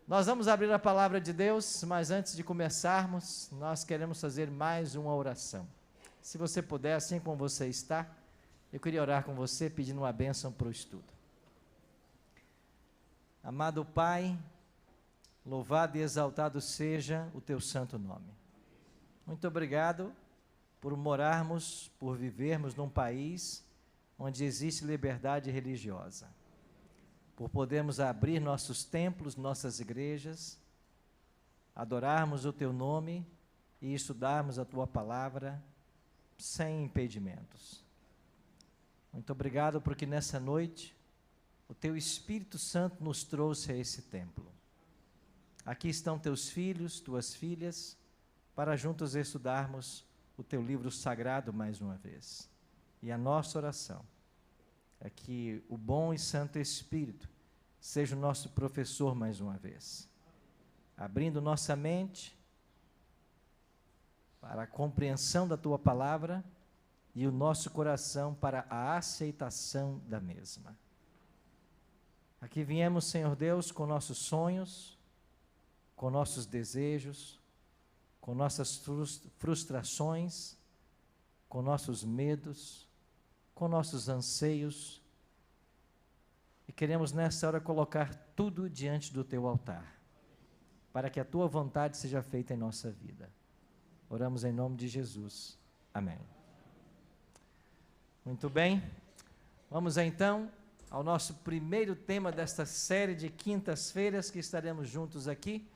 Nós vamos abrir a palavra de Deus, mas antes de começarmos, nós queremos fazer mais uma oração. Se você puder, assim como você está, eu queria orar com você, pedindo uma bênção para o estudo. Amado Pai, louvado e exaltado seja o teu santo nome. Muito obrigado por morarmos, por vivermos num país onde existe liberdade religiosa, por podermos abrir nossos templos, nossas igrejas, adorarmos o teu nome e estudarmos a tua palavra sem impedimentos. Muito obrigado porque nessa noite o teu Espírito Santo nos trouxe a esse templo. Aqui estão teus filhos, tuas filhas, para juntos estudarmos o teu livro sagrado mais uma vez. E a nossa oração é que o bom e santo Espírito seja o nosso professor mais uma vez, abrindo nossa mente para a compreensão da tua palavra e o nosso coração para a aceitação da mesma. Aqui viemos, Senhor Deus, com nossos sonhos, com nossos desejos, com nossas frustrações, com nossos medos, com nossos anseios, e queremos nessa hora colocar tudo diante do teu altar, para que a tua vontade seja feita em nossa vida. Oramos em nome de Jesus. Amém. Muito bem, vamos então ao nosso primeiro tema desta série de quintas-feiras que estaremos juntos aqui,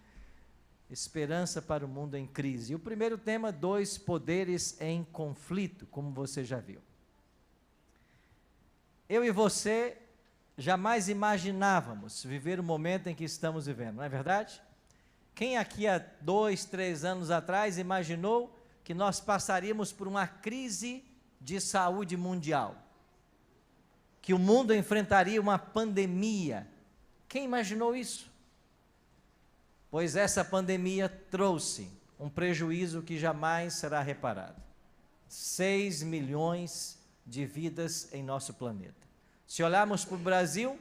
Esperança para o Mundo em Crise. E o primeiro tema, 2 poderes em conflito, como você já viu. Eu e você jamais imaginávamos viver o momento em que estamos vivendo, não é verdade? Quem aqui há 2, 3 anos atrás imaginou que nós passaríamos por uma crise de saúde mundial? Que o mundo enfrentaria uma pandemia? Quem imaginou isso? Pois essa pandemia trouxe um prejuízo que jamais será reparado. 6 milhões de vidas em nosso planeta. Se olharmos para o Brasil,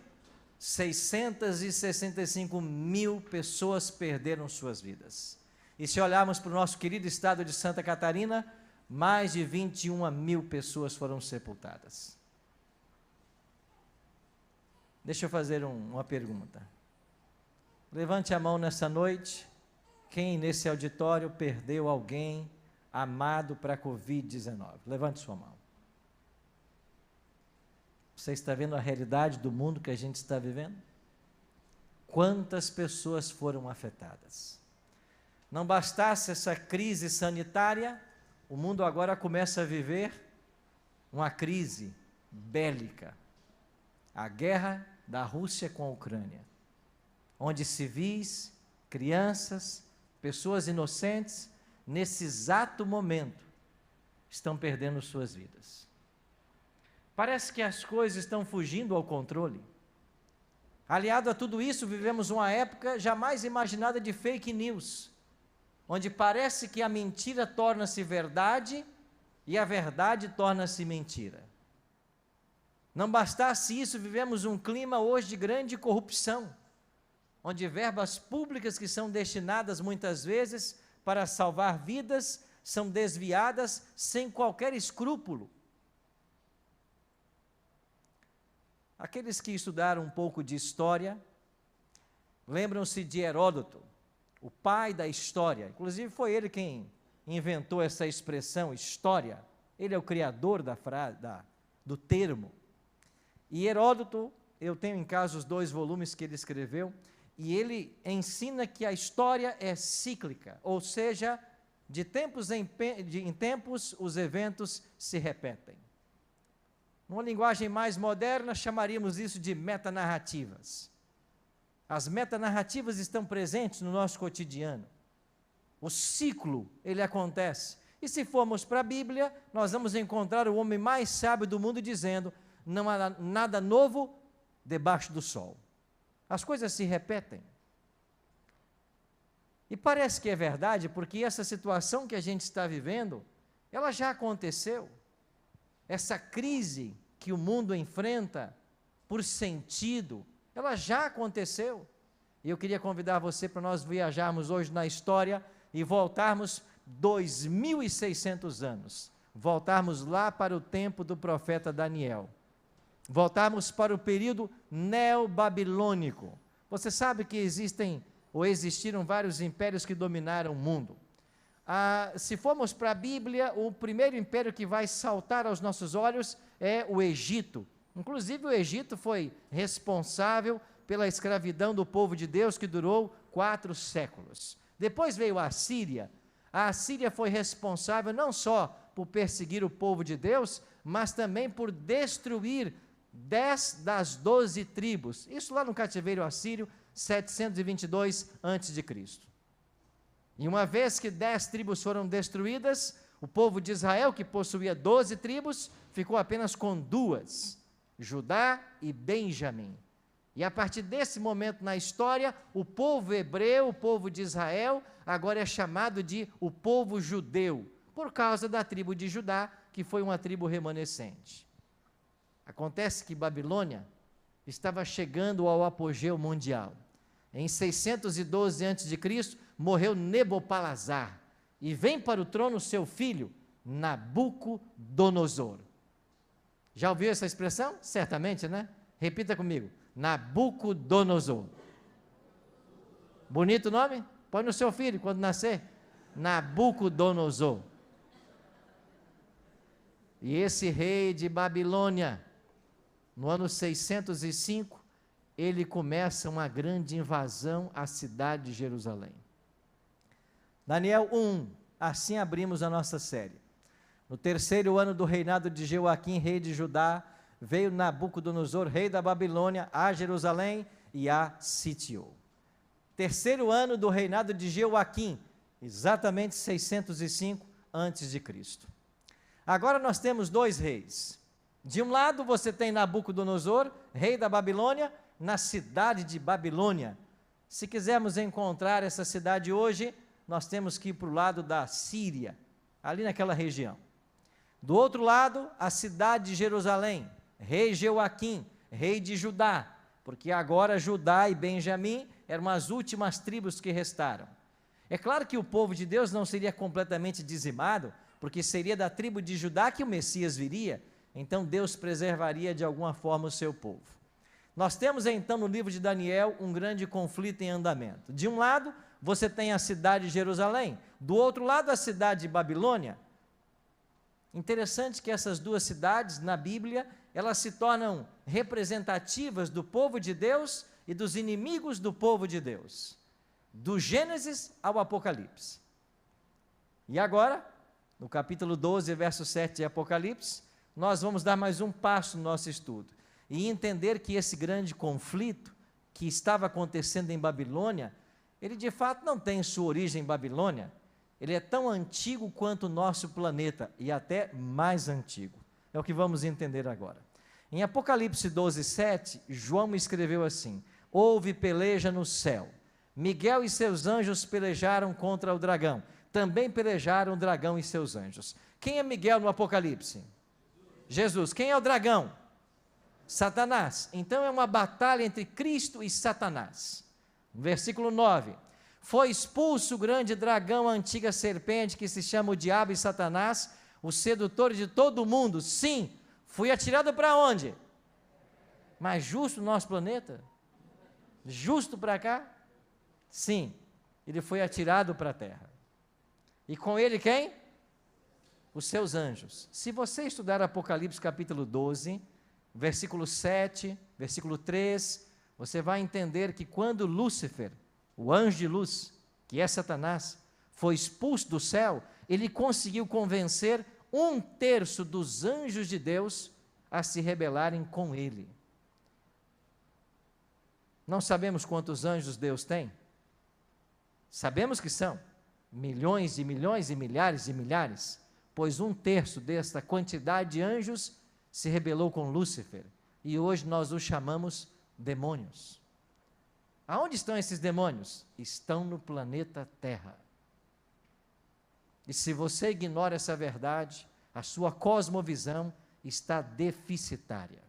665 mil pessoas perderam suas vidas. E se olharmos para o nosso querido estado de Santa Catarina, mais de 21 mil pessoas foram sepultadas. Deixa eu fazer uma pergunta. Levante a mão nessa noite, quem nesse auditório perdeu alguém amado para a Covid-19? Levante sua mão. Você está vendo a realidade do mundo que a gente está vivendo? Quantas pessoas foram afetadas? Não bastasse essa crise sanitária, o mundo agora começa a viver uma crise bélica. A guerra da Rússia com a Ucrânia, onde civis, crianças, pessoas inocentes, nesse exato momento, estão perdendo suas vidas. Parece que as coisas estão fugindo ao controle. Aliado a tudo isso, vivemos uma época jamais imaginada de fake news, onde parece que a mentira torna-se verdade e a verdade torna-se mentira. Não bastasse isso, vivemos um clima hoje de grande corrupção, onde verbas públicas que são destinadas muitas vezes para salvar vidas são desviadas sem qualquer escrúpulo. Aqueles que estudaram um pouco de história, lembram-se de Heródoto, o pai da história. Inclusive foi ele quem inventou essa expressão, história. Ele é o criador do termo. E Heródoto, eu tenho em casa os 2 volumes que ele escreveu, e ele ensina que a história é cíclica, ou seja, de tempos em tempos os eventos se repetem. Numa linguagem mais moderna, chamaríamos isso de metanarrativas. As metanarrativas estão presentes no nosso cotidiano. O ciclo, ele acontece. E se formos para a Bíblia, nós vamos encontrar o homem mais sábio do mundo dizendo: não há nada novo debaixo do sol. As coisas se repetem. E parece que é verdade, porque essa situação que a gente está vivendo, ela já aconteceu. Essa crise que o mundo enfrenta por sentido, ela já aconteceu. E eu queria convidar você para nós viajarmos hoje na história e voltarmos 2.600 anos. Voltarmos lá para o tempo do profeta Daniel. Voltarmos para o período neobabilônico. Você sabe que existiram vários impérios que dominaram o mundo. Se formos para a Bíblia, o primeiro império que vai saltar aos nossos olhos é o Egito. Inclusive, o Egito foi responsável pela escravidão do povo de Deus, que durou 4 séculos. Depois veio a Assíria. A Assíria foi responsável não só por perseguir o povo de Deus, mas também por destruir 10 das 12 tribos. Isso lá no cativeiro assírio, 722 a.C. E uma vez que 10 tribos foram destruídas, o povo de Israel, que possuía 12 tribos, ficou apenas com 2, Judá e Benjamim. E a partir desse momento na história, o povo hebreu, o povo de Israel, agora é chamado de o povo judeu, por causa da tribo de Judá, que foi uma tribo remanescente. Acontece que Babilônia estava chegando ao apogeu mundial. Em 612 a.C., morreu Nebopalazar, e vem para o trono seu filho, Nabucodonosor. Já ouviu essa expressão? Certamente, né? Repita comigo, Nabucodonosor. Bonito nome? Põe no seu filho quando nascer, Nabucodonosor. E esse rei de Babilônia, no ano 605, ele começa uma grande invasão à cidade de Jerusalém. Daniel 1, assim abrimos a nossa série. No 3º ano do reinado de Joaquim, rei de Judá, veio Nabucodonosor, rei da Babilônia, a Jerusalém e a sitiou. 3º ano do reinado de Joaquim, exatamente 605 a.C. Agora nós temos 2 reis. De um lado você tem Nabucodonosor, rei da Babilônia, na cidade de Babilônia. Se quisermos encontrar essa cidade hoje, nós temos que ir para o lado da Síria, ali naquela região. Do outro lado, a cidade de Jerusalém, rei Joaquim, rei de Judá, porque agora Judá e Benjamim eram as últimas tribos que restaram. É claro que o povo de Deus não seria completamente dizimado, porque seria da tribo de Judá que o Messias viria, então Deus preservaria de alguma forma o seu povo. Nós temos então no livro de Daniel um grande conflito em andamento. De um lado, você tem a cidade de Jerusalém, do outro lado, a cidade de Babilônia. Interessante que essas 2 cidades, na Bíblia, elas se tornam representativas do povo de Deus e dos inimigos do povo de Deus, do Gênesis ao Apocalipse. E agora, no capítulo 12, verso 7 de Apocalipse, nós vamos dar mais um passo no nosso estudo e entender que esse grande conflito que estava acontecendo em Babilônia, ele de fato não tem sua origem em Babilônia, ele é tão antigo quanto o nosso planeta e até mais antigo. É o que vamos entender agora. Em Apocalipse 12, 7, João escreveu assim: houve peleja no céu, Miguel e seus anjos pelejaram contra o dragão, também pelejaram o dragão e seus anjos. Quem é Miguel no Apocalipse? Jesus. Quem é o dragão? Satanás. Então é uma batalha entre Cristo e Satanás. Versículo 9: foi expulso o grande dragão, a antiga serpente, que se chama o diabo e Satanás, o sedutor de todo o mundo. Sim, fui atirado para onde? Mas justo no nosso planeta? Justo para cá? Sim, ele foi atirado para a terra. E com ele quem? Os seus anjos. Se você estudar Apocalipse capítulo 12, versículo 7, versículo 3, você vai entender que quando Lúcifer, o anjo de luz, que é Satanás, foi expulso do céu, ele conseguiu convencer 1/3 dos anjos de Deus a se rebelarem com ele. Não sabemos quantos anjos Deus tem? Sabemos que são milhões e milhões e milhares e milhares, pois 1/3 desta quantidade de anjos se rebelou com Lúcifer, e hoje nós os chamamos demônios. Aonde estão esses demônios? Estão no planeta Terra. E se você ignora essa verdade, a sua cosmovisão está deficitária.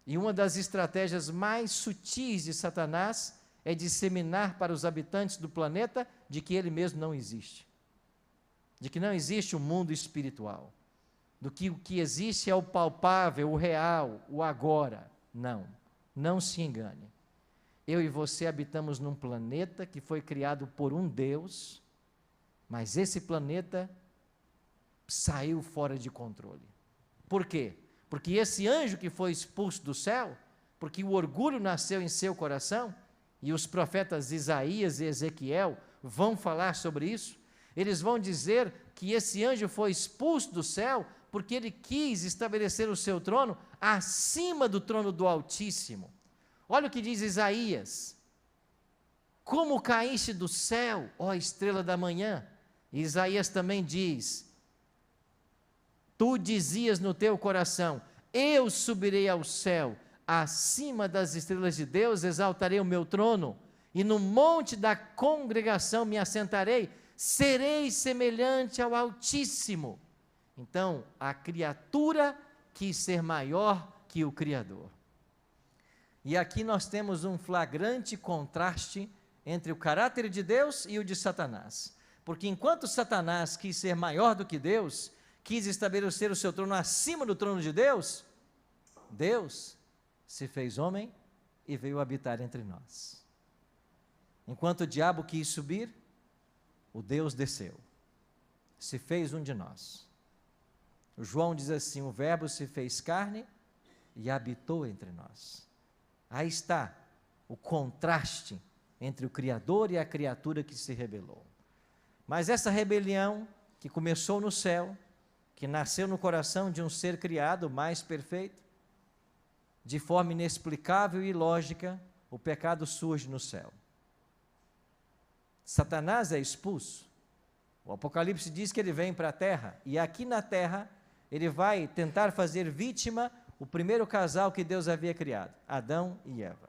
E uma das estratégias mais sutis de Satanás é disseminar para os habitantes do planeta de que ele mesmo não existe. De que não existe um mundo espiritual. Do que o que existe é o palpável, o real, o agora. Não, não se engane. Eu e você habitamos num planeta que foi criado por um Deus, mas esse planeta saiu fora de controle. Por quê? Porque esse anjo que foi expulso do céu, porque o orgulho nasceu em seu coração, e os profetas Isaías e Ezequiel vão falar sobre isso, eles vão dizer que esse anjo foi expulso do céu porque ele quis estabelecer o seu trono acima do trono do Altíssimo. Olha o que diz Isaías: como caíste do céu, ó estrela da manhã. E Isaías também diz: tu dizias no teu coração, eu subirei ao céu, acima das estrelas de Deus exaltarei o meu trono, e no monte da congregação me assentarei, serei semelhante ao Altíssimo. Então, a criatura quis ser maior que o Criador. E aqui nós temos um flagrante contraste entre o caráter de Deus e o de Satanás. Porque enquanto Satanás quis ser maior do que Deus, quis estabelecer o seu trono acima do trono de Deus, Deus se fez homem e veio habitar entre nós. Enquanto o diabo quis subir, o Deus desceu, se fez um de nós. O João diz assim: o verbo se fez carne e habitou entre nós. Aí está o contraste entre o Criador e a criatura que se rebelou. Mas essa rebelião que começou no céu, que nasceu no coração de um ser criado mais perfeito, de forma inexplicável e ilógica, o pecado surge no céu. Satanás é expulso. O Apocalipse diz que ele vem para a terra, e aqui na terra ele vai tentar fazer vítima o primeiro casal que Deus havia criado, Adão e Eva.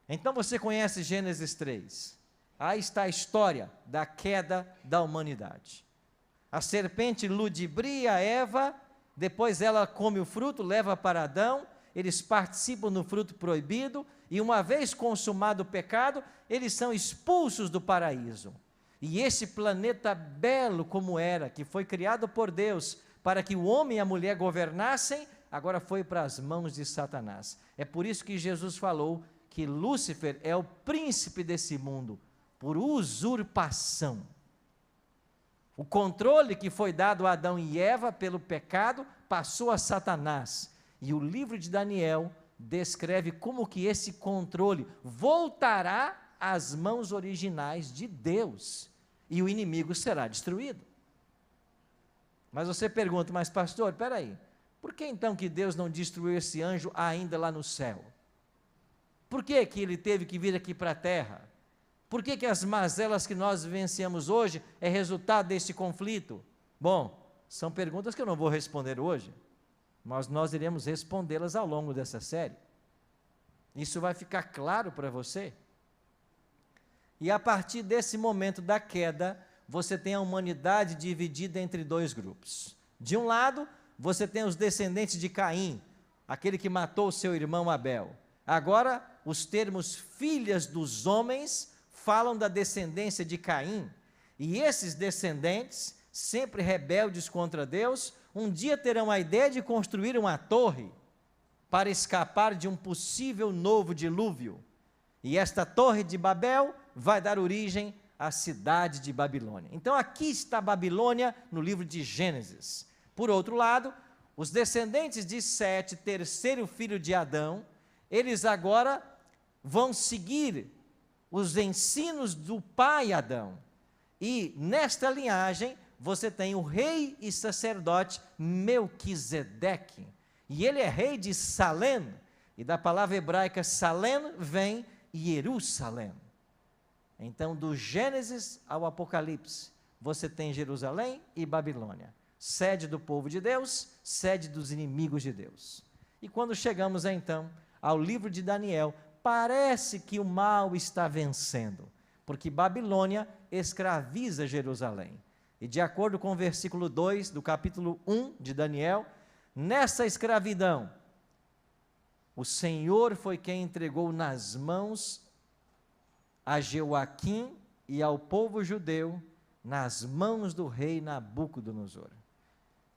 Então você conhece Gênesis 3. Aí está a história da queda da humanidade. A serpente ludibria Eva, depois ela come o fruto, leva para Adão, eles participam no fruto proibido, e uma vez consumado o pecado, eles são expulsos do paraíso. E esse planeta belo como era, que foi criado por Deus, para que o homem e a mulher governassem, agora foi para as mãos de Satanás. É por isso que Jesus falou que Lúcifer é o príncipe desse mundo, por usurpação. O controle que foi dado a Adão e Eva pelo pecado passou a Satanás. E o livro de Daniel descreve como que esse controle voltará às mãos originais de Deus, e o inimigo será destruído. Mas você pergunta: mas pastor, espera aí, por que então que Deus não destruiu esse anjo ainda lá no céu? Por que que ele teve que vir aqui para a terra? Por que que as mazelas que nós vivenciamos hoje é resultado desse conflito? Bom, são perguntas que eu não vou responder hoje, mas nós iremos respondê-las ao longo dessa série. Isso vai ficar claro para você. E a partir desse momento da queda, você tem a humanidade dividida entre dois grupos. De um lado, você tem os descendentes de Caim, aquele que matou seu irmão Abel. Agora, os termos filhas dos homens falam da descendência de Caim. E esses descendentes, sempre rebeldes contra Deus, um dia terão a ideia de construir uma torre para escapar de um possível novo dilúvio. E esta torre de Babel vai dar origem à cidade de Babilônia. Então aqui está a Babilônia no livro de Gênesis. Por outro lado, os descendentes de Sete, terceiro filho de Adão, eles agora vão seguir os ensinos do pai Adão. E nesta linhagem você tem o rei e sacerdote Melquisedeque. E ele é rei de Salém, e da palavra hebraica Salém vem Jerusalém. Então, do Gênesis ao Apocalipse, você tem Jerusalém e Babilônia, sede do povo de Deus, sede dos inimigos de Deus. E quando chegamos então ao livro de Daniel, parece que o mal está vencendo, porque Babilônia escraviza Jerusalém. E de acordo com o versículo 2 do capítulo 1 de Daniel, nessa escravidão, O Senhor foi quem entregou nas mãos a Jeoaquim e ao povo judeu, nas mãos do rei Nabucodonosor.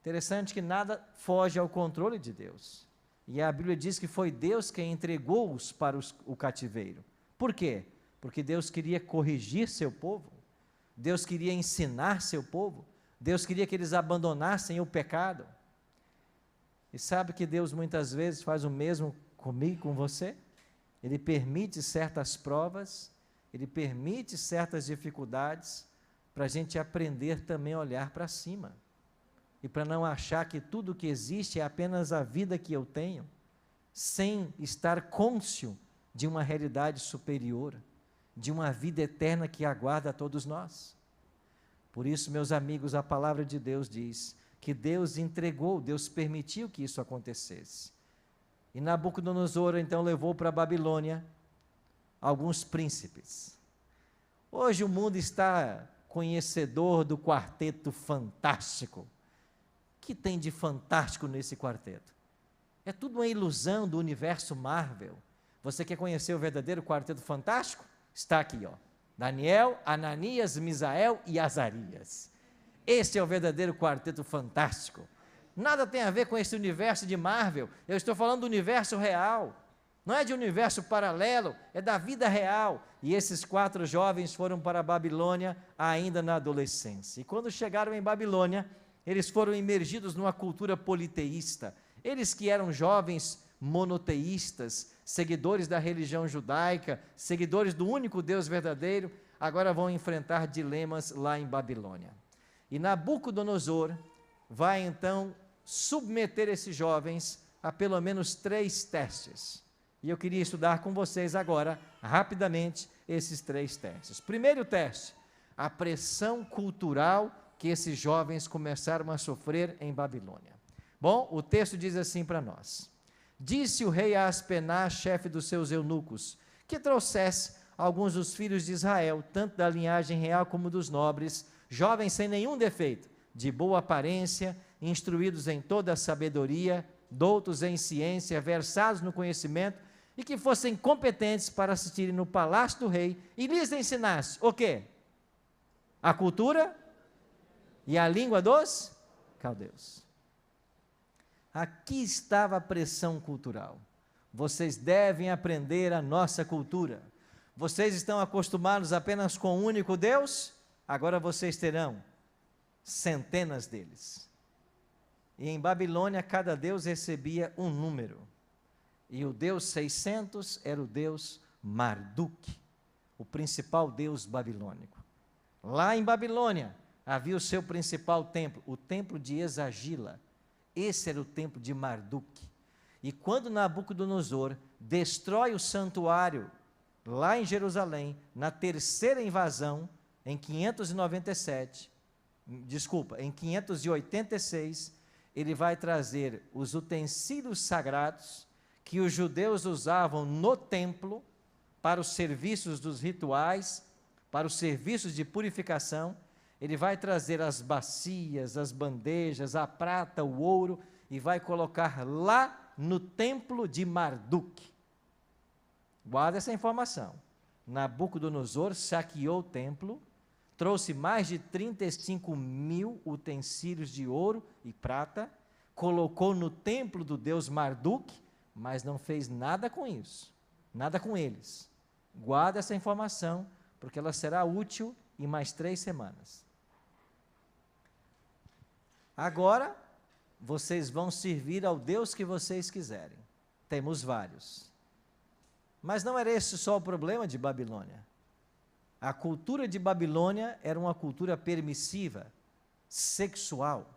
Interessante que nada foge ao controle de Deus. E a Bíblia diz que foi Deus quem entregou-os para o cativeiro. Por quê? Porque Deus queria corrigir seu povo, Deus queria ensinar seu povo, Deus queria que eles abandonassem o pecado. E sabe que Deus muitas vezes faz o mesmo comigo e com você? Ele permite certas provas, Ele permite certas dificuldades, para a gente aprender também a olhar para cima. E para não achar que tudo que existe é apenas a vida que eu tenho, sem estar cônscio de uma realidade superior, de uma vida eterna que aguarda a todos nós. Por isso, meus amigos, a palavra de Deus diz que Deus entregou, Deus permitiu que isso acontecesse. E Nabucodonosor então levou para a Babilônia alguns príncipes. Hoje o mundo está conhecedor do Quarteto Fantástico. O que tem de fantástico nesse quarteto? É tudo uma ilusão do universo Marvel. Você quer conhecer o verdadeiro Quarteto Fantástico? Está aqui, ó. Daniel, Ananias, Misael e Azarias. Esse é o verdadeiro Quarteto Fantástico. Nada tem a ver com esse universo de Marvel. Eu estou falando do universo real. Não é de um universo paralelo, é da vida real. E esses 4 jovens foram para a Babilônia ainda na adolescência. E quando chegaram em Babilônia, eles foram imergidos numa cultura politeísta. Eles que eram jovens monoteístas, seguidores da religião judaica, seguidores do único Deus verdadeiro, agora vão enfrentar dilemas lá em Babilônia. E Nabucodonosor vai então submeter esses jovens a pelo menos 3 testes. E eu queria estudar com vocês agora, rapidamente, esses 3 testes. Primeiro teste, a pressão cultural que esses jovens começaram a sofrer em Babilônia. Bom, o texto diz assim para nós: disse o rei a Aspenaz, chefe dos seus eunucos, que trouxesse alguns dos filhos de Israel, tanto da linhagem real como dos nobres, jovens sem nenhum defeito, de boa aparência, instruídos em toda a sabedoria, doutos em ciência, versados no conhecimento, e que fossem competentes para assistirem no palácio do rei, e lhes ensinasse o quê? A cultura e a língua dos caldeus. Aqui estava a pressão cultural. Vocês devem aprender a nossa cultura. Vocês estão acostumados apenas com um único Deus? Agora vocês terão centenas deles. E em Babilônia, cada Deus recebia um número. E o Deus 600 era o Deus Marduk, o principal Deus babilônico. Lá em Babilônia, havia o seu principal templo, o templo de Exagila. Esse era o templo de Marduk. E quando Nabucodonosor destrói o santuário lá em Jerusalém, na terceira invasão, em 586, ele vai trazer os utensílios sagrados que os judeus usavam no templo para os serviços dos rituais, para os serviços de purificação. Ele vai trazer as bacias, as bandejas, a prata, o ouro, e vai colocar lá no templo de Marduk. Guarda essa informação. Nabucodonosor saqueou o templo, trouxe mais de 35.000 utensílios de ouro e prata, colocou no templo do deus Marduk, mas não fez nada com isso, nada com eles. Guarda essa informação, porque ela será útil em mais 3 semanas. Agora, vocês vão servir ao Deus que vocês quiserem. Temos vários. Mas não era esse só o problema de Babilônia. A cultura de Babilônia era uma cultura permissiva, sexual.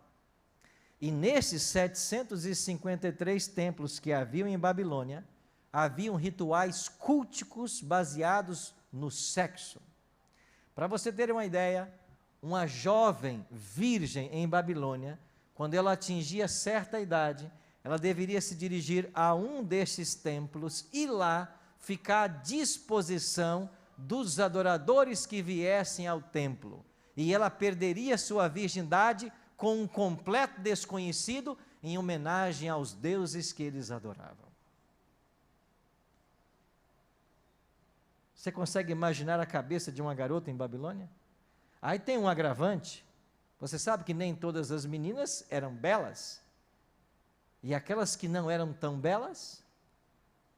E nesses 753 templos que haviam em Babilônia, haviam rituais culticos baseados no sexo. Para você ter uma ideia, uma jovem virgem em Babilônia, quando ela atingia certa idade, ela deveria se dirigir a um destes templos e lá ficar à disposição dos adoradores que viessem ao templo. E ela perderia sua virgindade com um completo desconhecido em homenagem aos deuses que eles adoravam. Você consegue imaginar a cabeça de uma garota em Babilônia? Aí tem um agravante. Você sabe que nem todas as meninas eram belas. E aquelas que não eram tão belas,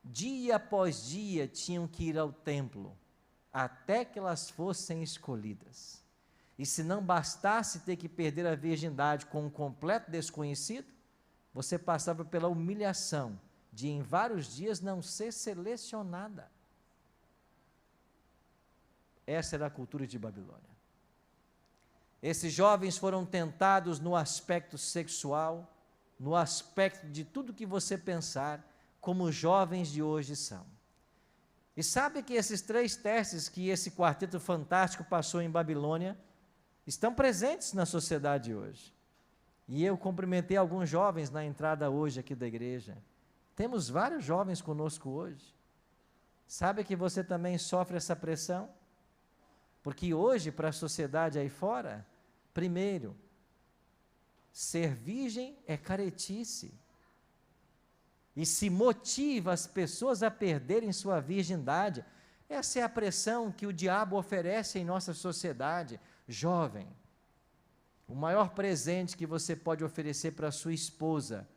dia após dia tinham que ir ao templo, até que elas fossem escolhidas. E se não bastasse ter que perder a virgindade com um completo desconhecido, você passava pela humilhação de em vários dias não ser selecionada. Essa era a cultura de Babilônia. Esses jovens foram tentados no aspecto sexual, no aspecto de tudo que você pensar, como os jovens de hoje são. E sabe que esses 3 testes que esse quarteto fantástico passou em Babilônia estão presentes na sociedade hoje. E eu cumprimentei alguns jovens na entrada hoje aqui da igreja. Temos vários jovens conosco hoje. Sabe que você também sofre essa pressão? Porque hoje, para a sociedade aí fora, primeiro, ser virgem é caretice. E se motiva as pessoas a perderem sua virgindade. Essa é a pressão que o diabo oferece em nossa sociedade. Jovem, o maior presente que você pode oferecer para a sua esposa,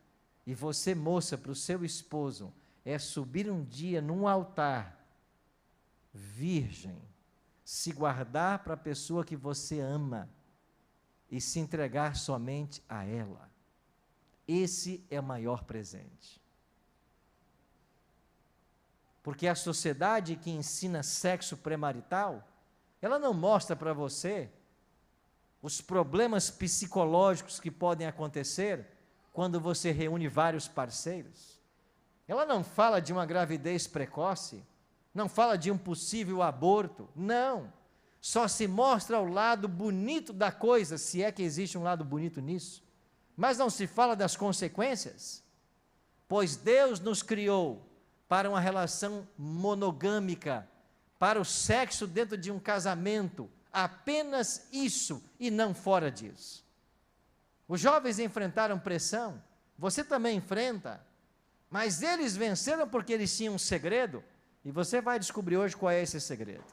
e você, moça, para o seu esposo, é subir um dia num altar, virgem, se guardar para a pessoa que você ama, e se entregar somente a ela. Esse é o maior presente. Porque a sociedade que ensina sexo premarital, ela não mostra para você os problemas psicológicos que podem acontecer quando você reúne vários parceiros. Ela não fala de uma gravidez precoce, não fala de um possível aborto, não. Só se mostra o lado bonito da coisa, se é que existe um lado bonito nisso. Mas não se fala das consequências, pois Deus nos criou para uma relação monogâmica, para o sexo dentro de um casamento, apenas isso e não fora disso. Os jovens enfrentaram pressão, você também enfrenta, mas eles venceram porque eles tinham um segredo, e você vai descobrir hoje qual é esse segredo.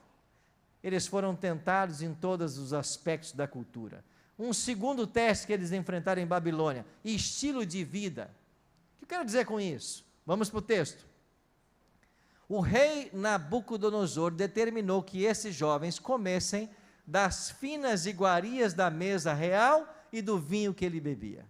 Eles foram tentados em todos os aspectos da cultura. Um segundo teste que eles enfrentaram em Babilônia, estilo de vida. O que eu quero dizer com isso? Vamos para o texto. O rei Nabucodonosor determinou que esses jovens comessem das finas iguarias da mesa real e do vinho que ele bebia.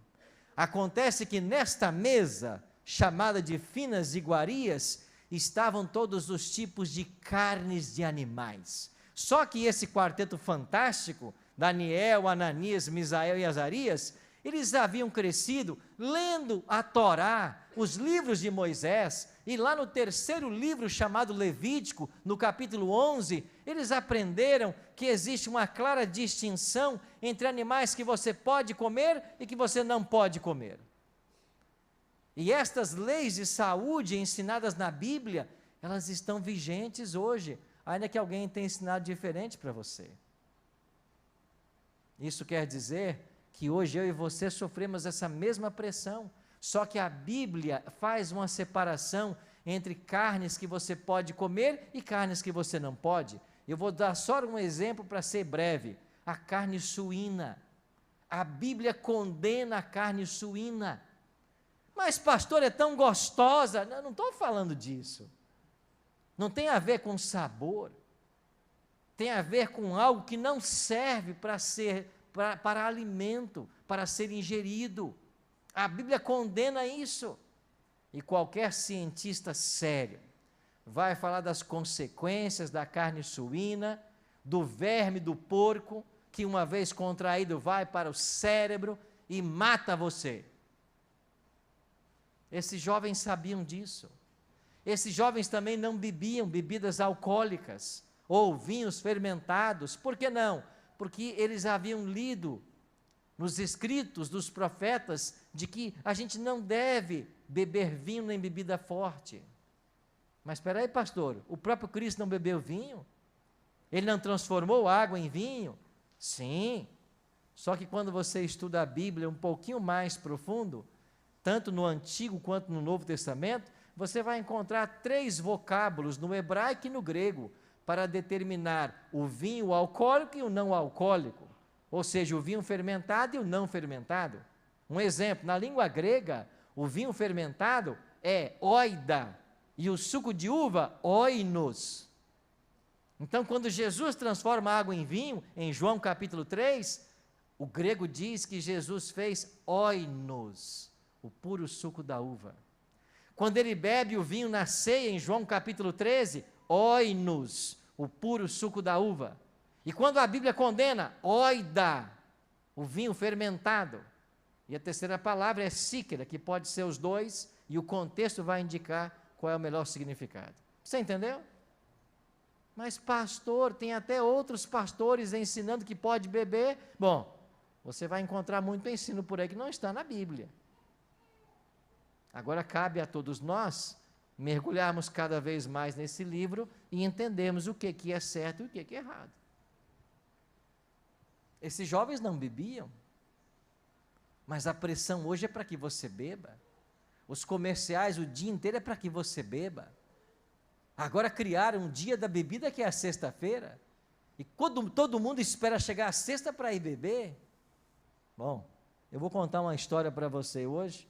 Acontece que nesta mesa, chamada de finas iguarias, estavam todos os tipos de carnes de animais. Só que esse quarteto fantástico, Daniel, Ananias, Misael e Azarias, eles haviam crescido lendo a Torá, os livros de Moisés, e lá no 3º livro chamado Levítico, no capítulo 11, eles aprenderam que existe uma clara distinção entre animais que você pode comer e que você não pode comer. E estas leis de saúde ensinadas na Bíblia, elas estão vigentes hoje, ainda que alguém tenha ensinado diferente para você. Isso quer dizer que hoje eu e você sofremos essa mesma pressão, só que a Bíblia faz uma separação entre carnes que você pode comer e carnes que você não pode. Eu vou dar só um exemplo para ser breve: a carne suína. A Bíblia condena a carne suína. Mas pastor, é tão gostosa. Não estou falando disso. Não tem a ver com sabor. Tem a ver com algo que não serve para alimento, para ser ingerido. A Bíblia condena isso. E qualquer cientista sério vai falar das consequências da carne suína, do verme do porco, que uma vez contraído vai para o cérebro e mata você. Esses jovens sabiam disso. Esses jovens também não bebiam bebidas alcoólicas ou vinhos fermentados. Por que não? Porque eles haviam lido nos escritos dos profetas de que a gente não deve beber vinho nem bebida forte. Mas espera aí, pastor, o próprio Cristo não bebeu vinho? Ele não transformou água em vinho? Sim, só que quando você estuda a Bíblia um pouquinho mais profundo, tanto no Antigo quanto no Novo Testamento, você vai encontrar 3 vocábulos no hebraico e no grego, para determinar o vinho alcoólico e o não alcoólico, ou seja, o vinho fermentado e o não fermentado. Um exemplo, na língua grega, o vinho fermentado é oida e o suco de uva, oinos. Então, quando Jesus transforma a água em vinho, em João capítulo 3, o grego diz que Jesus fez oinos, o puro suco da uva. Quando ele bebe o vinho na ceia, em João capítulo 13, oinos, o puro suco da uva. E quando a Bíblia condena, oida, o vinho fermentado. E a terceira palavra é síquera, que pode ser os dois, e o contexto vai indicar qual é o melhor significado. Você entendeu? Mas pastor, tem até outros pastores ensinando que pode beber. Bom, você vai encontrar muito ensino por aí que não está na Bíblia. Agora cabe a todos nós mergulharmos cada vez mais nesse livro e entendermos o que é certo e o que é errado. Esses jovens não bebiam, mas a pressão hoje é para que você beba. Os comerciais o dia inteiro é para que você beba. Agora criaram um dia da bebida que é a sexta-feira, e quando todo mundo espera chegar a sexta para ir beber. Bom, eu vou contar uma história para você hoje,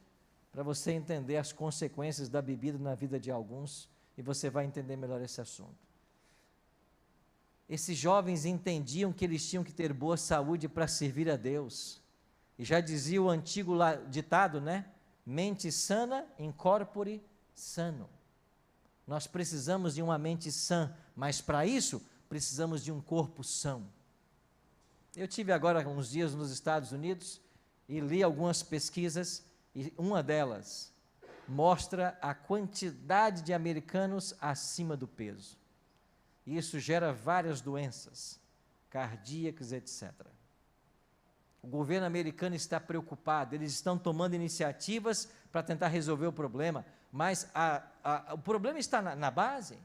para você entender as consequências da bebida na vida de alguns, e você vai entender melhor esse assunto. Esses jovens entendiam que eles tinham que ter boa saúde para servir a Deus, e já dizia o antigo ditado, né? Mente sana, in corpore sano. Nós precisamos de uma mente sã, mas para isso, precisamos de um corpo são. Eu tive agora uns dias nos Estados Unidos, e li algumas pesquisas, e uma delas mostra a quantidade de americanos acima do peso. E isso gera várias doenças cardíacas, etc. O governo americano está preocupado, eles estão tomando iniciativas para tentar resolver o problema, mas o problema está na base.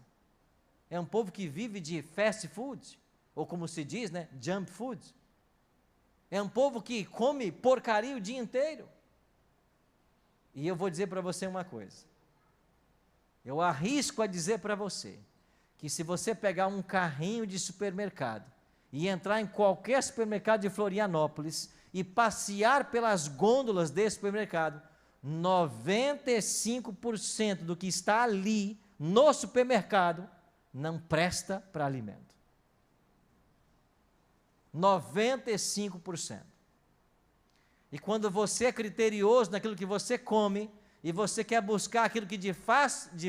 É um povo que vive de fast food, ou como se diz, né, junk food. É um povo que come porcaria o dia inteiro. E eu vou dizer para você uma coisa. Eu arrisco a dizer para você, que se você pegar um carrinho de supermercado, e entrar em qualquer supermercado de Florianópolis, e passear pelas gôndolas desse supermercado, 95% do que está ali, no supermercado, não presta para alimento. 95%. E quando você é criterioso naquilo que você come, e você quer buscar aquilo que de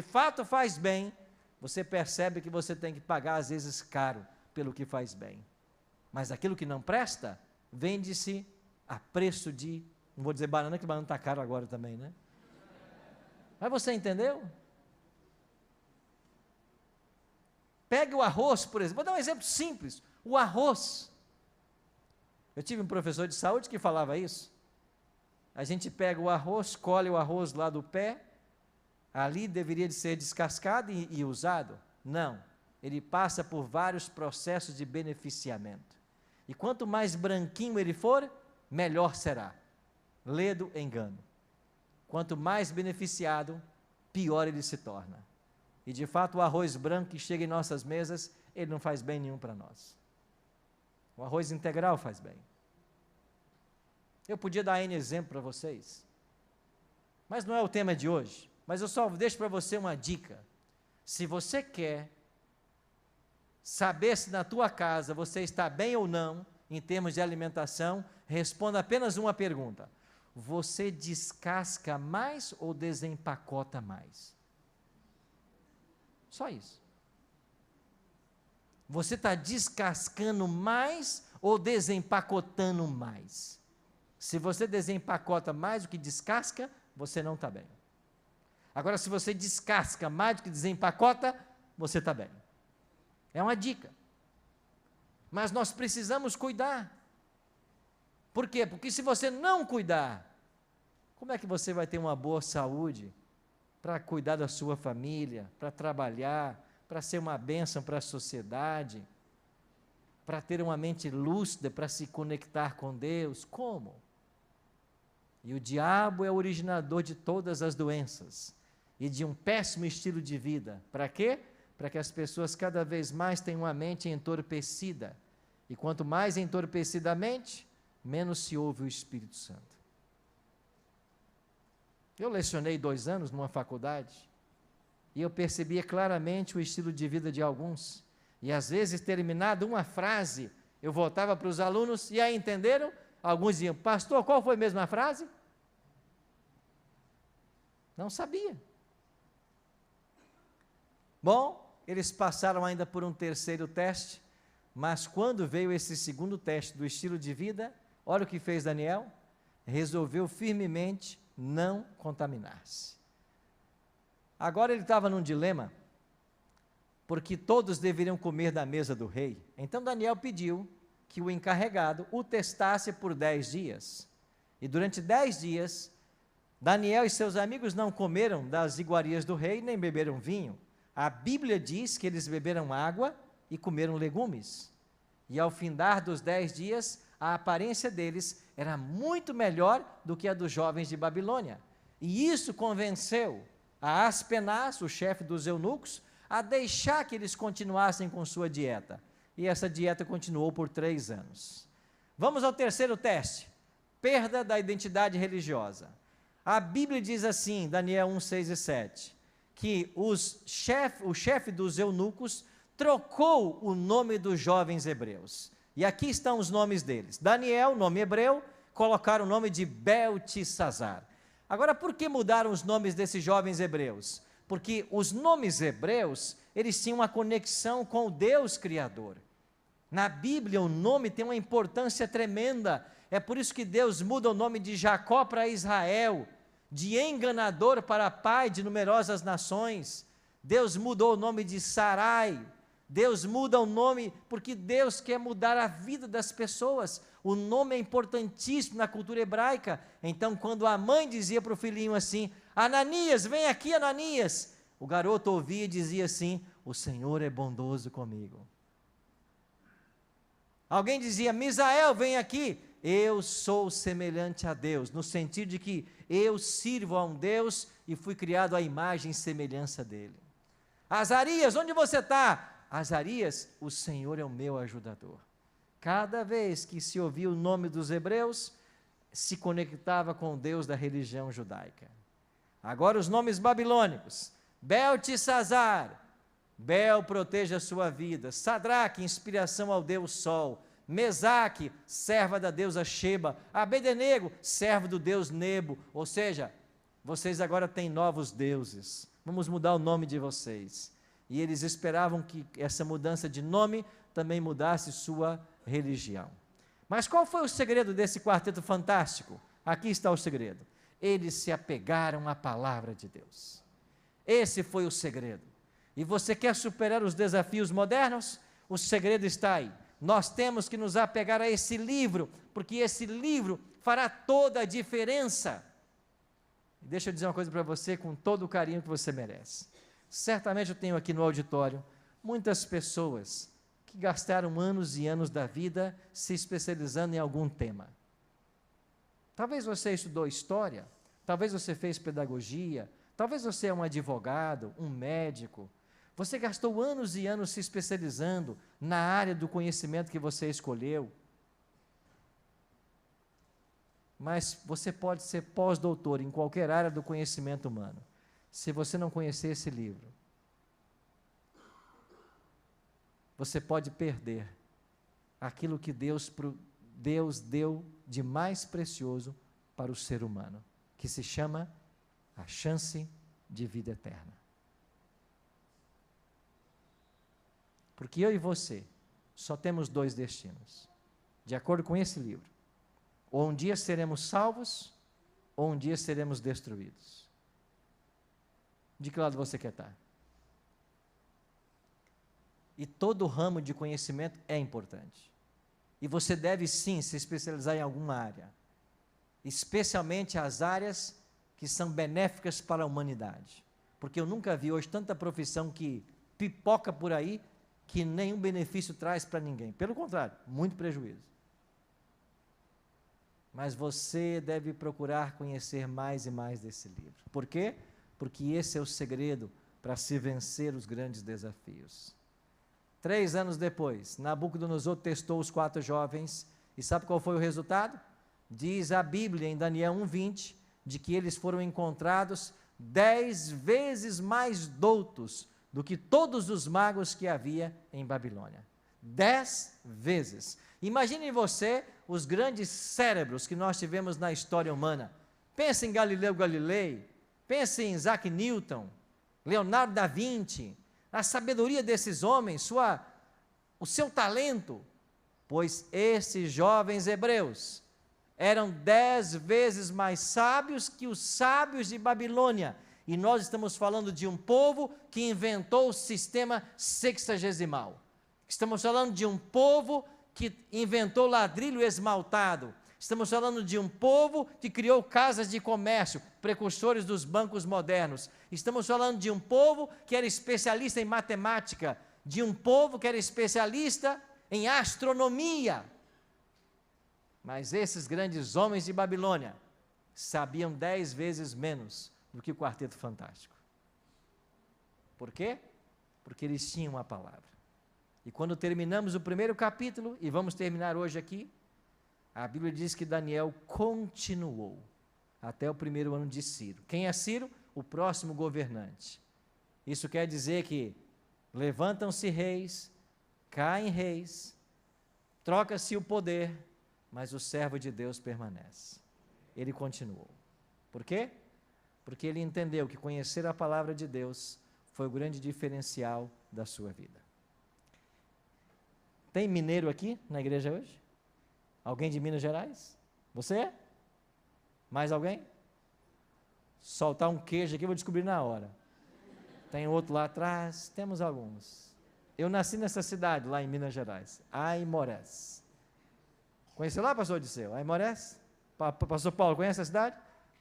fato faz bem, você percebe que você tem que pagar às vezes caro pelo que faz bem. Mas aquilo que não presta, vende-se a preço de, não vou dizer banana, que banana está caro agora também, né? Mas você entendeu? Pegue o arroz, por exemplo, vou dar um exemplo simples, o arroz. Eu tive um professor de saúde que falava isso. A gente pega o arroz, colhe o arroz lá do pé, ali deveria de ser descascado e usado. Não, ele passa por vários processos de beneficiamento. E quanto mais branquinho ele for, melhor será. Ledo engano. Quanto mais beneficiado, pior ele se torna. E de fato o arroz branco que chega em nossas mesas, ele não faz bem nenhum para nós. O arroz integral faz bem. Eu podia dar N exemplo para vocês, mas não é o tema de hoje. Mas eu só deixo para você uma dica. Se você quer saber se na tua casa você está bem ou não, em termos de alimentação, responda apenas uma pergunta. Você descasca mais ou desempacota mais? Só isso. Você está descascando mais ou desempacotando mais? Se você desempacota mais do que descasca, você não está bem. Agora, se você descasca mais do que desempacota, você está bem. É uma dica. Mas nós precisamos cuidar. Por quê? Porque se você não cuidar, como é que você vai ter uma boa saúde para cuidar da sua família, para trabalhar, para ser uma bênção para a sociedade, para ter uma mente lúcida, para se conectar com Deus? Como? E o diabo é o originador de todas as doenças e de um péssimo estilo de vida. Para quê? para que as pessoas cada vez mais tenham a mente entorpecida. E quanto mais entorpecida a mente, menos se ouve o Espírito Santo. Eu lecionei 2 anos numa faculdade e eu percebia claramente o estilo de vida de alguns. E às vezes, terminada uma frase, eu voltava para os alunos e aí entenderam? Alguns diziam, pastor, qual foi mesmo a frase? Não sabia. Bom, eles passaram ainda por um terceiro teste, mas quando veio esse segundo teste do estilo de vida, olha o que fez Daniel, resolveu firmemente não contaminar-se. Agora ele estava num dilema, porque todos deveriam comer da mesa do rei. Então Daniel pediu que o encarregado o testasse por 10 dias. E durante 10 dias, Daniel e seus amigos não comeram das iguarias do rei, nem beberam vinho. A Bíblia diz que eles beberam água e comeram legumes. E ao findar dos 10 dias, a aparência deles era muito melhor do que a dos jovens de Babilônia. E isso convenceu a Aspenaz, o chefe dos eunucos, a deixar que eles continuassem com sua dieta. E essa dieta continuou por 3 anos. Vamos ao terceiro teste, perda da identidade religiosa. A Bíblia diz assim, Daniel 1, 6 e 7, que o chefe dos eunucos trocou o nome dos jovens hebreus. E aqui estão os nomes deles. Daniel, nome hebreu, colocaram o nome de Beltesazar. Agora, por que mudaram os nomes desses jovens hebreus? Porque os nomes hebreus, eles tinham uma conexão com o Deus Criador. Na Bíblia, o nome tem uma importância tremenda. É por isso que Deus muda o nome de Jacó para Israel, de enganador para pai de numerosas nações. Deus mudou o nome de Sarai. Deus muda o nome porque Deus quer mudar a vida das pessoas. O nome é importantíssimo na cultura hebraica. Então, quando a mãe dizia para o filhinho assim, Ananias, vem aqui, Ananias, o garoto ouvia e dizia assim, o Senhor é bondoso comigo. Alguém dizia, Misael, vem aqui, eu sou semelhante a Deus, no sentido de que eu sirvo a um Deus e fui criado à imagem e semelhança dele. Azarias, onde você está? Azarias, o Senhor é o meu ajudador. Cada vez que se ouvia o nome dos hebreus, se conectava com o Deus da religião judaica. Agora os nomes babilônicos, Beltesazar, Bel proteja a sua vida, Sadraque, inspiração ao Deus Sol, Mesaque, serva da deusa Sheba, Abednego, servo do Deus Nebo, ou seja, vocês agora têm novos deuses, vamos mudar o nome de vocês. E eles esperavam que essa mudança de nome também mudasse sua religião. Mas qual foi o segredo desse quarteto fantástico? Aqui está o segredo. Eles se apegaram à palavra de Deus. Esse foi o segredo. E você quer superar os desafios modernos? O segredo está aí. Nós temos que nos apegar a esse livro, porque esse livro fará toda a diferença. Deixa eu dizer uma coisa para você com todo o carinho que você merece. Certamente eu tenho aqui no auditório muitas pessoas que gastaram anos e anos da vida se especializando em algum tema. Talvez você estudou história, talvez você fez pedagogia, talvez você é um advogado, um médico. Você gastou anos e anos se especializando na área do conhecimento que você escolheu. Mas você pode ser pós-doutor em qualquer área do conhecimento humano. Se você não conhecer esse livro, você pode perder aquilo que Deus deu de mais precioso para o ser humano, que se chama a chance de vida eterna. Porque eu e você só temos 2 destinos, de acordo com esse livro. Ou um dia seremos salvos, ou um dia seremos destruídos. De que lado você quer estar? E todo ramo de conhecimento é importante. E você deve sim se especializar em alguma área, especialmente as áreas que são benéficas para a humanidade. Porque eu nunca vi hoje tanta profissão que pipoca por aí, que nenhum benefício traz para ninguém. Pelo contrário, muito prejuízo. Mas você deve procurar conhecer mais e mais desse livro. Por quê? Porque esse é o segredo para se vencer os grandes desafios. 3 anos depois, Nabucodonosor testou os 4 jovens, e sabe qual foi o resultado? Diz a Bíblia, em Daniel 1:20, de que eles foram encontrados 10 vezes mais doutos do que todos os magos que havia em Babilônia. 10 vezes. Imagine você os grandes cérebros que nós tivemos na história humana. Pense em Galileu Galilei, pense em Isaac Newton, Leonardo da Vinci, a sabedoria desses homens, o seu talento, pois esses jovens hebreus eram 10 vezes mais sábios que os sábios de Babilônia, e nós estamos falando de um povo que inventou o sistema sexagesimal, estamos falando de um povo que inventou ladrilho esmaltado, estamos falando de um povo que criou casas de comércio, precursores dos bancos modernos. Estamos falando de um povo que era especialista em matemática, de um povo que era especialista em astronomia. Mas esses grandes homens de Babilônia sabiam 10 vezes menos do que o Quarteto Fantástico. Por quê? Porque eles tinham a palavra. E quando terminamos o primeiro capítulo, e vamos terminar hoje aqui, a Bíblia diz que Daniel continuou até o 1º ano de Ciro. Quem é Ciro? O próximo governante. Isso quer dizer que levantam-se reis, caem reis, troca-se o poder, mas o servo de Deus permanece. Ele continuou. Por quê? Porque ele entendeu que conhecer a palavra de Deus foi o grande diferencial da sua vida. Tem mineiro aqui na igreja hoje? Alguém de Minas Gerais? Você é? Mais alguém? Soltar um queijo aqui, eu vou descobrir na hora. Tem outro lá atrás, temos alguns. Eu nasci nessa cidade, lá em Minas Gerais, Aimorés. Conheceu lá, pastor Odisseu? Aimorés? Pastor Paulo, conhece a cidade?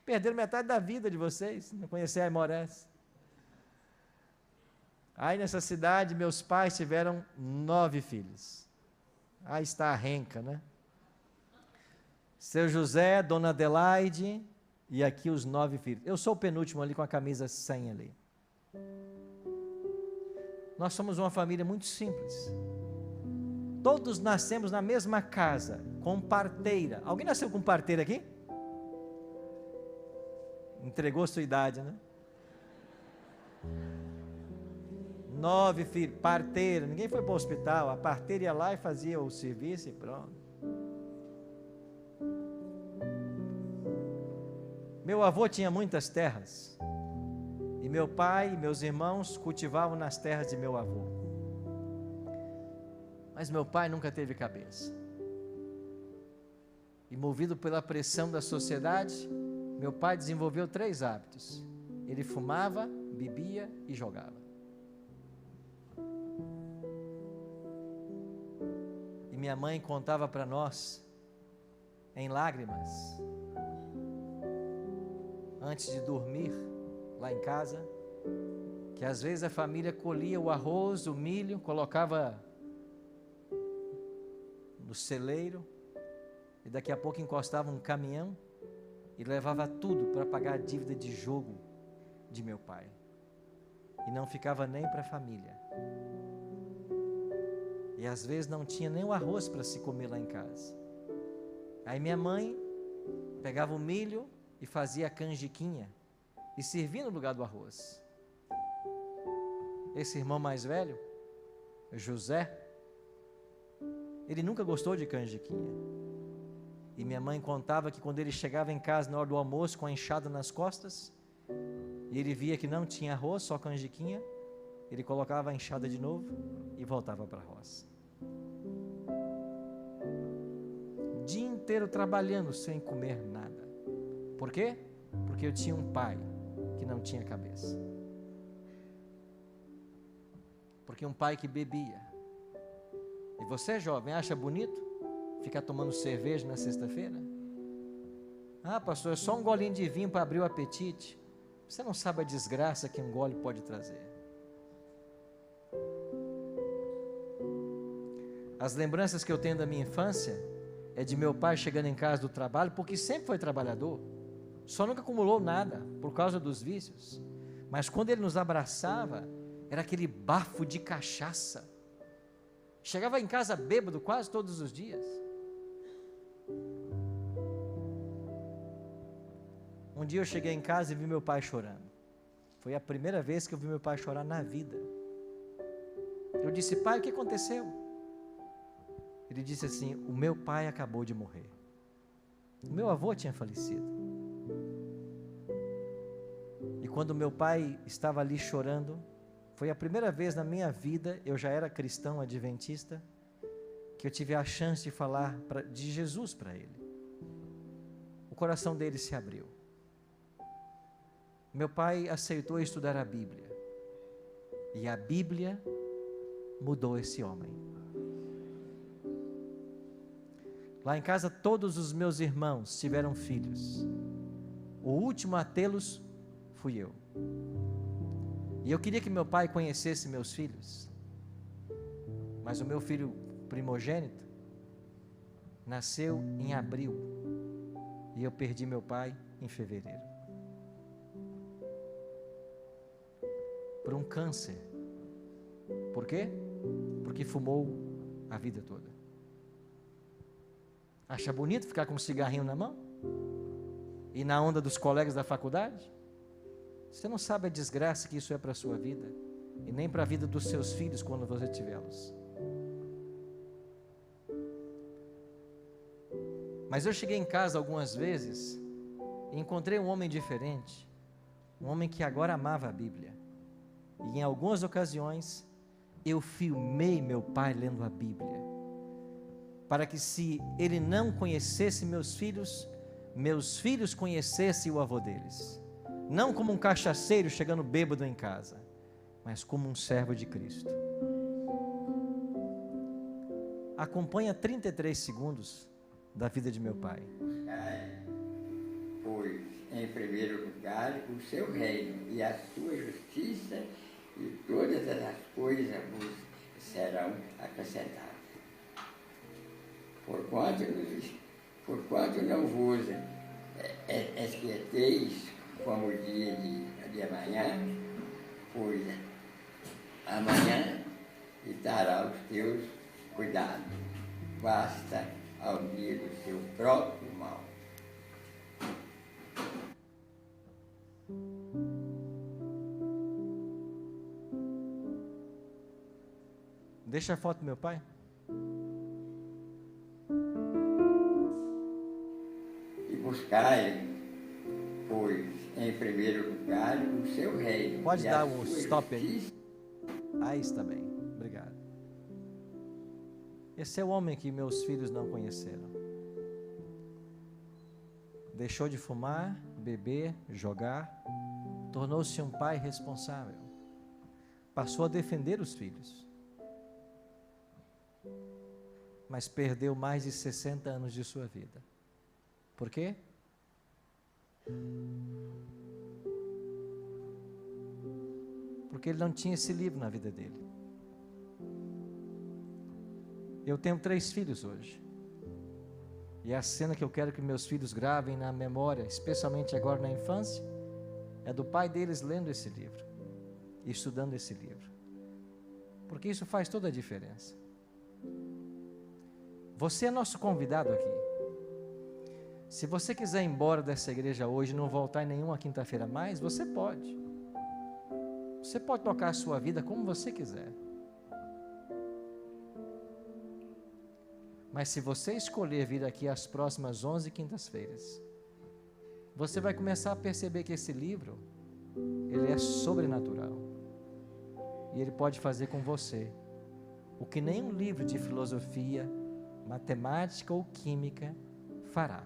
Perderam metade da vida de vocês, não conhecer Aimorés. Aí nessa cidade, meus pais tiveram 9 filhos. Aí está a renca, né? Seu José, Dona Adelaide, e aqui os 9 filhos. Eu sou o penúltimo ali com a camisa 100 ali. Nós somos uma família muito simples. Todos nascemos na mesma casa, com parteira. Alguém nasceu com parteira aqui? Entregou sua idade, né? 9 filhos, parteira. Ninguém foi para o hospital. A parteira ia lá e fazia o serviço e pronto. Meu avô tinha muitas terras. E meu pai e meus irmãos cultivavam nas terras de meu avô. Mas meu pai nunca teve cabeça. E movido pela pressão da sociedade, meu pai desenvolveu 3 hábitos. Ele fumava, bebia e jogava. E minha mãe contava para nós, em lágrimas, antes de dormir, lá em casa, que às vezes a família colhia o arroz, o milho, colocava no celeiro, e daqui a pouco encostava um caminhão e levava tudo para pagar a dívida de jogo de meu pai. E não ficava nem para a família. E às vezes não tinha nem o arroz para se comer lá em casa. Aí minha mãe pegava o milho e fazia a canjiquinha e servia no lugar do arroz. Esse irmão mais velho, José, ele nunca gostou de canjiquinha. E minha mãe contava que quando ele chegava em casa na hora do almoço com a enxada nas costas, e ele via que não tinha arroz, só canjiquinha, ele colocava a enxada de novo e voltava para a roça. O dia inteiro trabalhando sem comer nada. Por quê? Porque eu tinha um pai que não tinha cabeça. Porque um pai que bebia. E você, jovem, acha bonito ficar tomando cerveja na sexta-feira? Ah, pastor, é só um golinho de vinho para abrir o apetite. Você não sabe a desgraça que um gole pode trazer. As lembranças que eu tenho da minha infância é de meu pai chegando em casa do trabalho, porque sempre foi trabalhador, só nunca acumulou nada por causa dos vícios, Mas quando ele nos abraçava, era aquele bafo de cachaça. Chegava em casa bêbado quase todos os dias. Um dia eu cheguei em casa e vi meu pai chorando. Foi a primeira vez que eu vi meu pai chorar na vida. Eu disse: pai, o que aconteceu? Ele disse assim: o meu pai acabou de morrer. O meu avô tinha falecido. E quando meu pai estava ali chorando, foi a primeira vez na minha vida, eu já era cristão adventista, que eu tive a chance de falar de Jesus para ele. O coração dele se abriu. Meu pai aceitou estudar a Bíblia. E a Bíblia mudou esse homem. Lá em casa, todos os meus irmãos tiveram filhos. O último a tê-los fui eu. E eu queria que meu pai conhecesse meus filhos. Mas o meu filho primogênito nasceu em abril. E eu perdi meu pai em fevereiro. Por um câncer. Por quê? Porque fumou a vida toda. Acha bonito ficar com um cigarrinho na mão? E na onda dos colegas da faculdade? Você não sabe a desgraça que isso é para a sua vida. E nem para a vida dos seus filhos quando você tiver-los. Mas eu cheguei em casa algumas vezes e encontrei um homem diferente. Um homem que agora amava a Bíblia. E em algumas ocasiões, eu filmei meu pai lendo a Bíblia. Para que se ele não conhecesse meus filhos conhecessem o avô deles. Não como um cachaceiro chegando bêbado em casa, mas como um servo de Cristo. Acompanha 33 segundos da vida de meu pai. Pois, em primeiro lugar, o seu reino e a sua justiça, e todas as coisas vos serão acrescentadas. Porquanto não vos esquieteis como o dia de amanhã, pois amanhã estará os teus cuidados. Basta ao dia do seu próprio mal. Deixa a foto do meu pai. E buscai, pois, em primeiro lugar, o seu reino. Pode dar um stop aí. Aí está bem, obrigado. Esse é o homem que meus filhos não conheceram. Deixou de fumar, beber, jogar, tornou-se um pai responsável. Passou a defender os filhos. Mas perdeu mais de 60 anos de sua vida. Por quê? Porque ele não tinha esse livro na vida dele. Eu tenho 3 filhos hoje. E a cena que eu quero que meus filhos gravem na memória, especialmente agora na infância, é do pai deles lendo esse livro, estudando esse livro. Porque isso faz toda a diferença. Você é nosso convidado aqui. Se você quiser ir embora dessa igreja hoje e não voltar em nenhuma quinta-feira mais, você pode. Você pode tocar a sua vida como você quiser. Mas se você escolher vir aqui às próximas 11 quintas-feiras, você vai começar a perceber que esse livro, ele é sobrenatural. E ele pode fazer com você o que nenhum livro de filosofia, matemática ou química fará.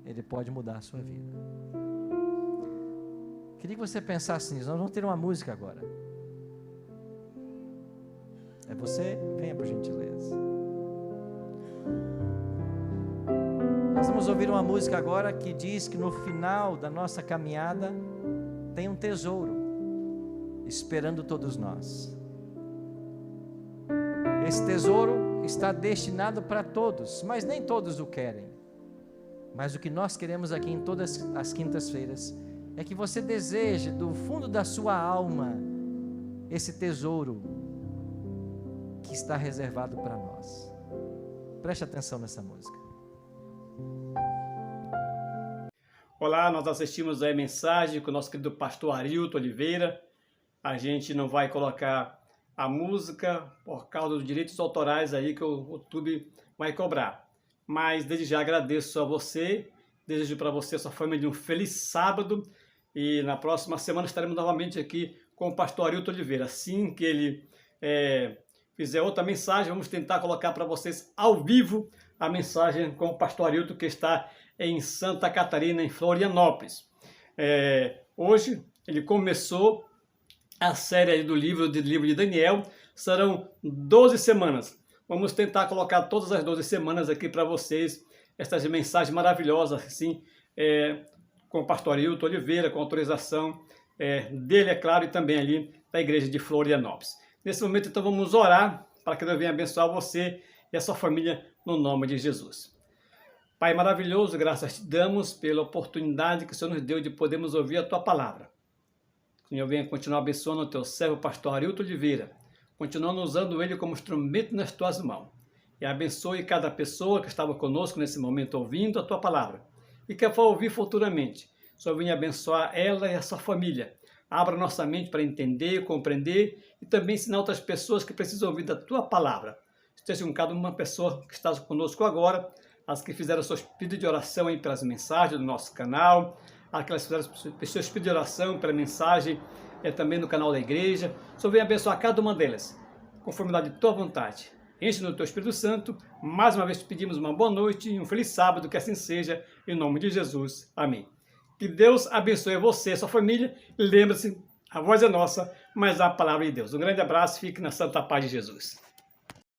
Ele pode mudar a sua vida. Queria que você pensasse nisso. Nós vamos ter uma música agora. É você? Venha por gentileza. Nós vamos ouvir uma música agora que diz que no final da nossa caminhada tem um tesouro esperando todos nós. Esse tesouro está destinado para todos, mas nem todos o querem. Mas o que nós queremos aqui em todas as quintas-feiras é que você deseje do fundo da sua alma esse tesouro que está reservado para nós. Preste atenção nessa música. Olá, nós assistimos a mensagem com o nosso querido pastor Arilton Oliveira. A gente não vai colocar a música por causa dos direitos autorais aí que o YouTube vai cobrar. Mas desde já agradeço a você, desejo para você e a sua família um feliz sábado e na próxima semana estaremos novamente aqui com o pastor Arilton Oliveira. Assim que ele fizer outra mensagem, vamos tentar colocar para vocês ao vivo a mensagem com o pastor Arilton, que está em Santa Catarina, em Florianópolis. Hoje ele começou a série aí do livro de Daniel, serão 12 semanas. Vamos tentar colocar todas as 12 semanas aqui para vocês, essas mensagens maravilhosas, assim, com o pastor Arilton Oliveira, com autorização dele, é claro, e também ali da igreja de Florianópolis. Nesse momento, então, vamos orar para que Deus venha abençoar você e a sua família no nome de Jesus. Pai maravilhoso, graças te damos pela oportunidade que o Senhor nos deu de podermos ouvir a tua palavra. Que o Senhor venha continuar abençoando o teu servo, pastor Arilton Oliveira, continuando usando ele como instrumento nas tuas mãos. E abençoe cada pessoa que estava conosco nesse momento ouvindo a tua palavra e que for ouvir futuramente. O Senhor venha abençoar ela e a sua família. Abra nossa mente para entender, compreender e também ensinar outras pessoas que precisam ouvir da tua palavra. Esteja um cada uma pessoa que está conosco agora, as que fizeram seus pedidos de oração aí pelas mensagens do nosso canal, aquelas que fizeram seus pedidos de oração pela mensagem também no canal da igreja. O Senhor venha abençoar cada uma delas, conforme a de tua vontade. Enche no teu Espírito Santo. Mais uma vez te pedimos uma boa noite e um feliz sábado, que assim seja, em nome de Jesus. Amém. Que Deus abençoe você e a sua família. Lembre-se, a voz é nossa, mas a palavra é de Deus. Um grande abraço, fique na santa paz de Jesus.